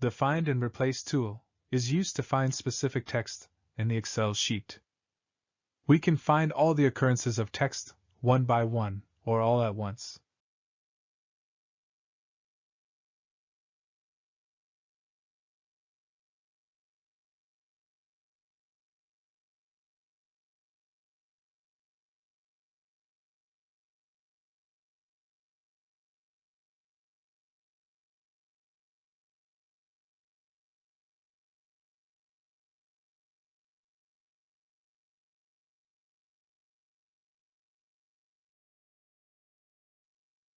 The Find and Replace tool is used to find specific text in the Excel sheet. We can find all the occurrences of text, one by one, or all at once.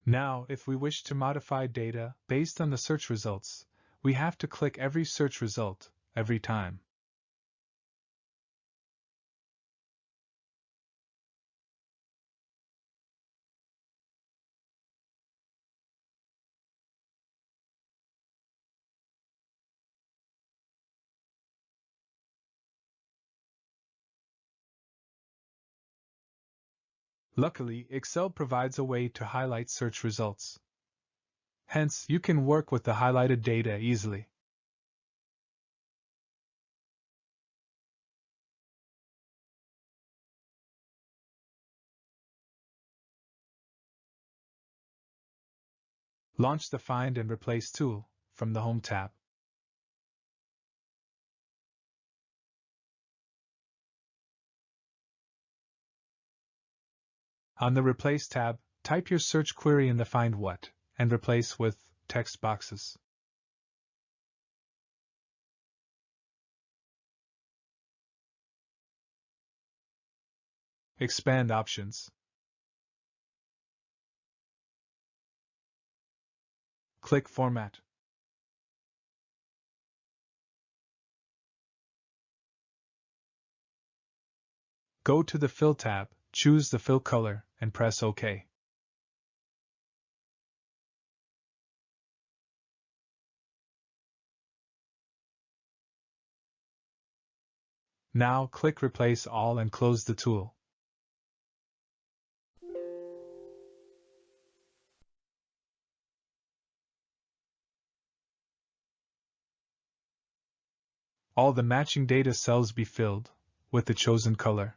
Now, if we wish to modify data based on the search results, we have to click every search result every time. Luckily, Excel provides a way to highlight search results. Hence, you can work with the highlighted data easily. Launch the Find and Replace tool from the Home tab. On the Replace tab, type your search query in the Find What and Replace with text boxes. Expand options. Click Format. Go to the Fill tab, choose the fill color, and press OK. Now click Replace All and close the tool. All the matching data cells be filled with the chosen color.